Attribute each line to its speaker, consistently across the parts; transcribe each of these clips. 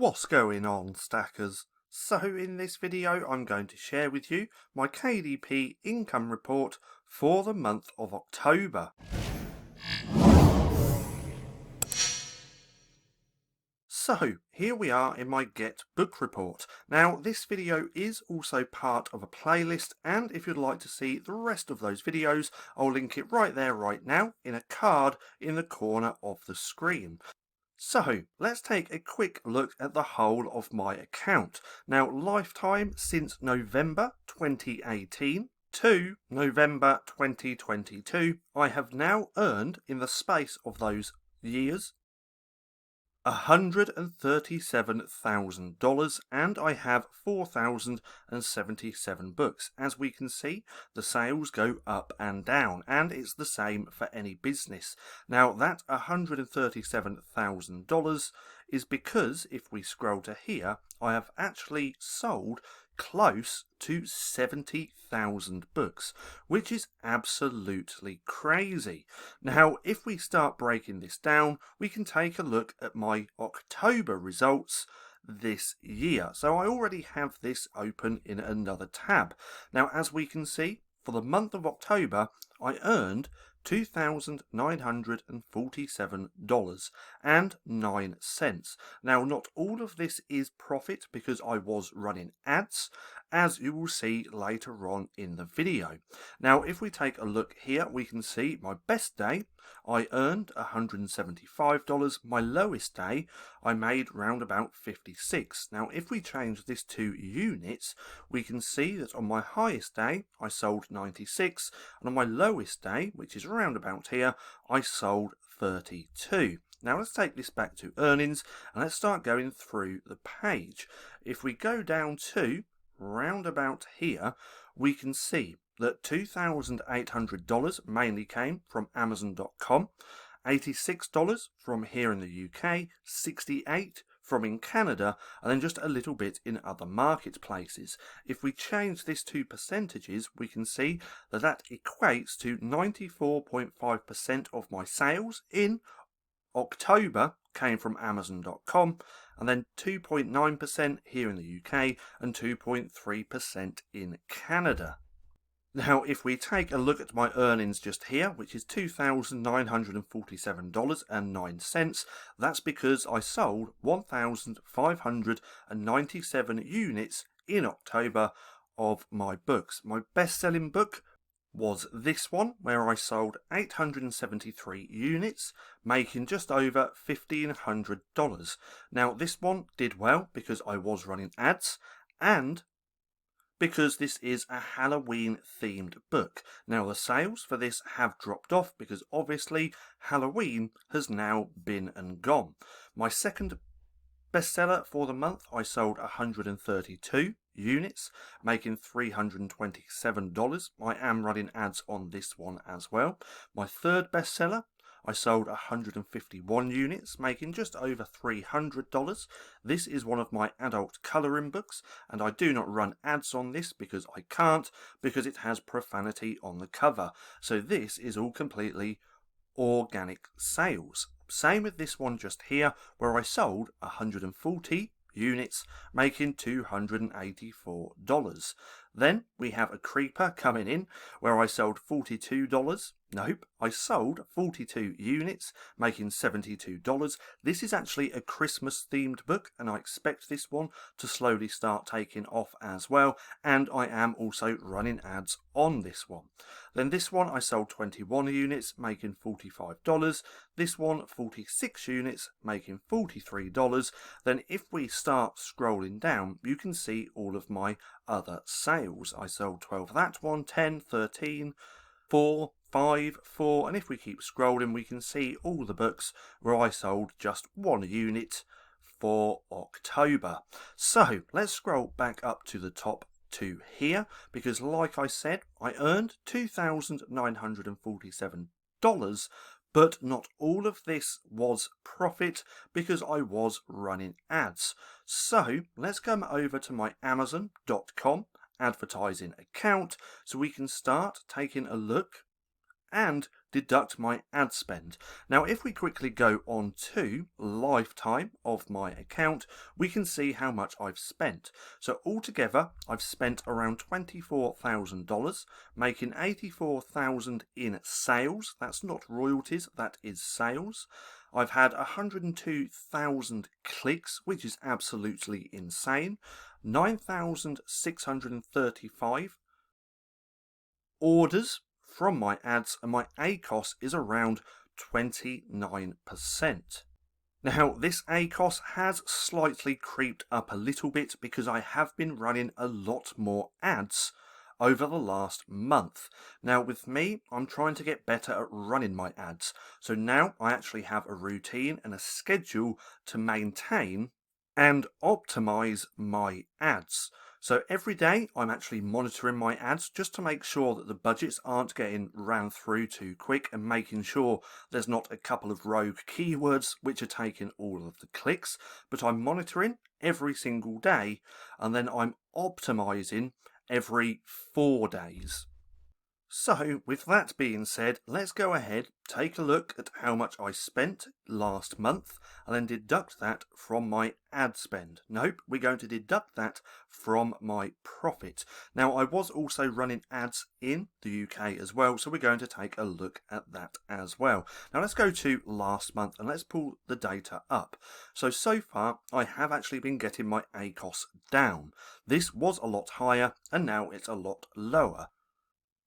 Speaker 1: What's going on, stackers? So in this video I'm going to share with you my KDP income report for the month of October. So here we are in my Get Book Report. Now this video is also part of a playlist, and if you'd like to see the rest of those videos I'll link it right there right now in a card in the corner of the screen. So let's take a quick look at the whole of my account. Now lifetime since November 2018 to November 2022, I have now earned in the space of those years $137,000, and I have 4,077 books. As we can see, the sales go up and down, and it's the same for any business. Now that $137,000 is because if we scroll to here, I have actually sold close to 70,000 books, which is absolutely crazy. Now, if we start breaking this down, we can take a look at my October results this year. So I already have this open in another tab. Now, as we can see, for the month of October, I earned $2,947.09. Now, not all of this is profit because I was running ads, as you will see later on in the video. Now, if we take a look here, we can see my best day, I earned $175. My lowest day, I made round about 56. Now, if we change this to units, we can see that on my highest day, I sold 96, and on my lowest day, which is around about here, I sold 32. Now let's take this back to earnings and let's start going through the page. If we go down to round about here, we can see that $2,800 mainly came from Amazon.com, $86 from here in the UK, $68 from in Canada, and then just a little bit in other marketplaces. If we change this to percentages, we can see that that equates to 94.5% of my sales in October came from Amazon.com, and then 2.9% here in the UK and 2.3% in Canada. Now, if we take a look at my earnings just here, which is $2,947.09, that's because I sold 1,597 units in October of my books. My best-selling book was this one, where I sold 873 units, making just over $1,500. Now, this one did well because I was running ads, and because this is a Halloween themed book. Now the sales for this have dropped off because obviously Halloween has now been and gone. My second bestseller for the month, I sold 132 units, making $327. I am running ads on this one as well. My third bestseller, I sold 151 units, making just over $300. This is one of my adult colouring books, and I do not run ads on this because I can't, because it has profanity on the cover. So this is all completely organic sales. Same with this one just here, where I sold 140 units, making $284. Then we have a creeper coming in where I sold $42. Nope, I sold 42 units, making $72. This is actually a Christmas themed book, and I expect this one to slowly start taking off as well, and I am also running ads on this one. Then this one I sold 21 units, making $45. This one 46 units, making $43. Then if we start scrolling down, you can see all of my other sales. I sold 12 of that one, 10, 13, 4, 5, 4, and if we keep scrolling we can see all the books where I sold just 1 unit for October. So let's scroll back up to the top to here, because like I said, I earned $2,947, but not all of this was profit because I was running ads. So let's come over to my Amazon.com advertising account so we can start taking a look and deduct my ad spend. Now, if we quickly go on to lifetime of my account, we can see how much I've spent. So altogether, I've spent around $24,000, making $84,000 in sales. That's not royalties, that is sales. I've had 102,000 clicks, which is absolutely insane. 9,635 orders from my ads, and my ACOS is around 29%. Now, this ACOS has slightly creeped up a little bit because I have been running a lot more ads over the last month. Now, with me, I'm trying to get better at running my ads. So now I actually have a routine and a schedule to maintain and optimize my ads. So every day I'm actually monitoring my ads just to make sure that the budgets aren't getting ran through too quick, and making sure there's not a couple of rogue keywords which are taking all of the clicks. But I'm monitoring every single day, and then I'm optimizing every 4 days. So, with that being said, let's go ahead, take a look at how much I spent last month, and then deduct that from my ad spend. Nope, we're going to deduct that from my profit. Now, I was also running ads in the UK as well, so we're going to take a look at that as well. Now, let's go to last month, and let's pull the data up. So far, I have actually been getting my ACOS down. This was a lot higher, and now it's a lot lower.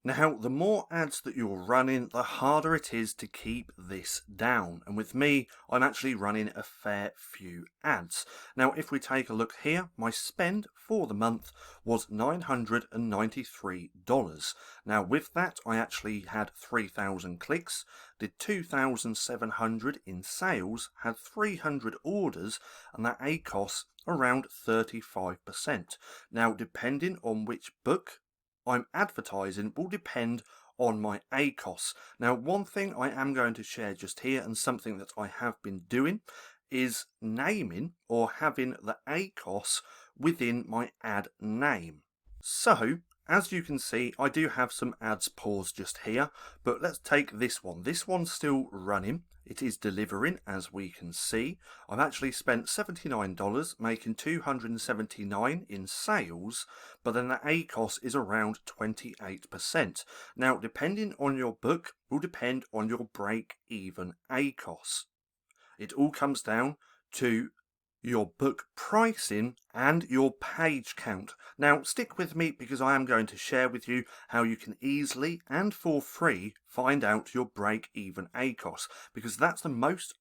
Speaker 1: Now, the more ads that you're running, the harder it is to keep this down. And with me, I'm actually running a fair few ads. Now, if we take a look here, my spend for the month was $993. Now, with that, I actually had 3,000 clicks, did 2,700 in sales, had 300 orders, and that ACOS around 35%. Now, depending on which book I'm advertising will depend on my ACOS. Now, one thing I am going to share just here, and something that I have been doing, is naming or having the ACOS within my ad name. So, as you can see, I do have some ads paused just here, but let's take this one. This one's still running. It is delivering, as we can see. I've actually spent $79, making $279 in sales, but then the ACOS is around 28%. Now, depending on your book, will depend on your break-even ACOS. It all comes down to your book pricing and your page count. Now, stick with me because I am going to share with you how you can easily and for free find out your break-even ACOS, because that's the most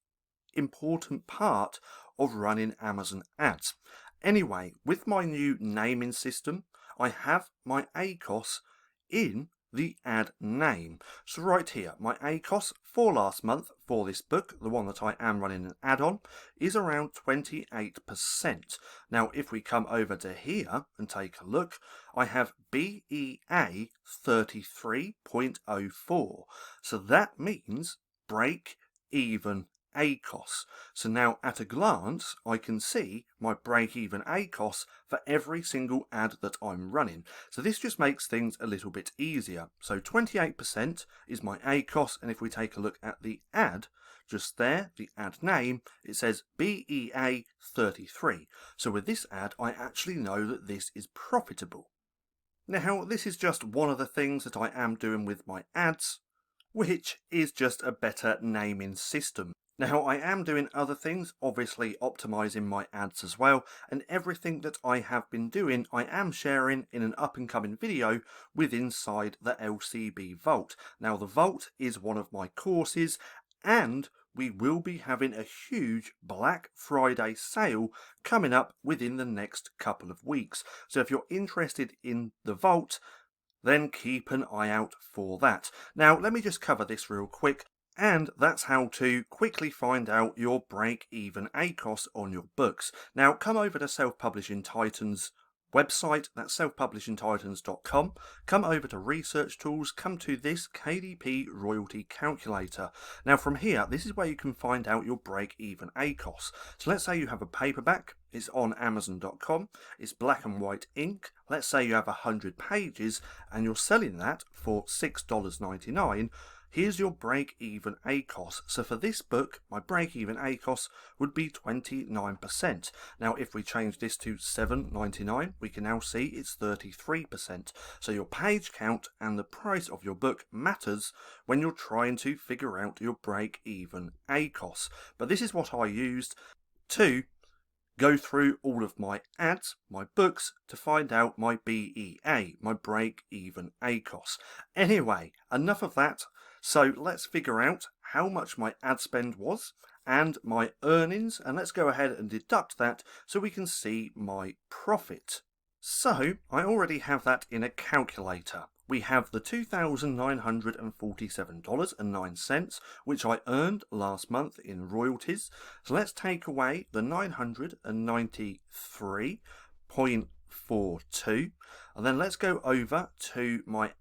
Speaker 1: important part of running Amazon ads. Anyway, with my new naming system, I have my ACOS in the ad name. So right here, my ACOS for last month for this book, the one that I am running an ad on, is around 28%. Now, if we come over to here and take a look, I have BEA 33.04. So that means break even ACOS. So now at a glance, I can see my break-even ACOS for every single ad that I'm running. So this just makes things a little bit easier. So 28% is my ACOS, and if we take a look at the ad, just there, the ad name, it says BEA 33. So with this ad, I actually know that this is profitable. Now, this is just one of the things that I am doing with my ads, which is just a better naming system. Now, I am doing other things, obviously optimizing my ads as well, and everything that I have been doing, I am sharing in an up-and-coming video with inside the LCB Vault. Now, the Vault is one of my courses, and we will be having a huge Black Friday sale coming up within the next couple of weeks. So if you're interested in the Vault, then keep an eye out for that. Now, let me just cover this real quick. And that's how to quickly find out your break-even ACOS on your books. Now, come over to Self-Publishing Titans website, that's selfpublishingtitans.com. Come over to Research Tools, come to this KDP Royalty Calculator. Now, from here, this is where you can find out your break-even ACOS. So let's say you have a paperback, it's on Amazon.com, it's black and white ink. Let's say you have 100 pages and you're selling that for $6.99. here's your break-even ACOS. So for this book, my break-even ACOS would be 29%. Now, if we change this to $7.99, we can now see it's 33%. So your page count and the price of your book matters when you're trying to figure out your break-even ACOS. But this is what I used to go through all of my ads, my books, to find out my BEA, my break-even ACOS. Anyway, enough of that. So let's figure out how much my ad spend was and my earnings, and let's go ahead and deduct that so we can see my profit. So I already have that in a calculator. We have the $2,947.09, which I earned last month in royalties. So let's take away the 993.42, and then let's go over to my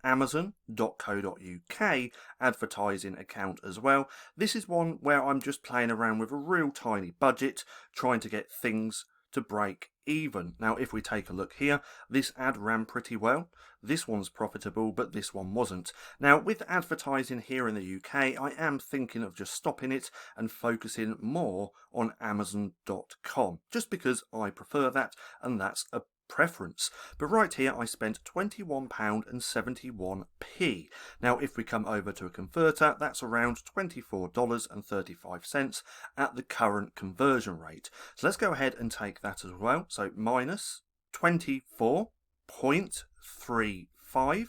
Speaker 1: Amazon.co.uk advertising account as well. This is one where I'm just playing around with a real tiny budget, trying to get things to break even. Now, if we take a look here, this ad ran pretty well. This one's profitable, but this one wasn't. Now, with advertising here in the UK, I am thinking of just stopping it and focusing more on Amazon.com, just because I prefer that, and that's a preference. But right here I spent £21.71. Now if we come over to a converter, that's around $24.35 at the current conversion rate. So let's go ahead and take that as well. So minus 24.35,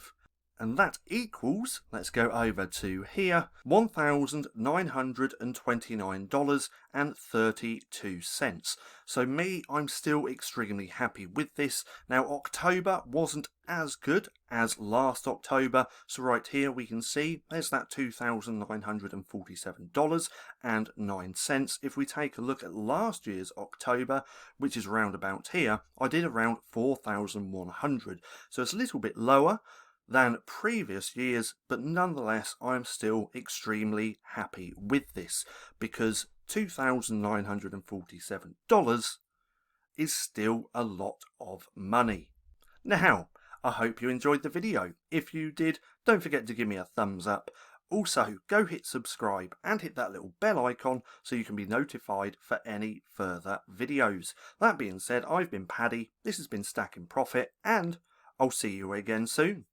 Speaker 1: and that equals, let's go over to here, $1,929.32. So me, I'm still extremely happy with this. Now October wasn't as good as last October, so right here we can see there's that $2,947.09. If we take a look at last year's October, which is round about here, I did around 4,100, so it's a little bit lower than previous years, but nonetheless I'm still extremely happy with this, because $2,947 is still a lot of money. Now, I hope you enjoyed the video. If you did, don't forget to give me a thumbs up. Also, go hit subscribe and hit that little bell icon so you can be notified for any further videos. That being said, I've been Paddy, this has been Stacking Profit, and I'll see you again soon.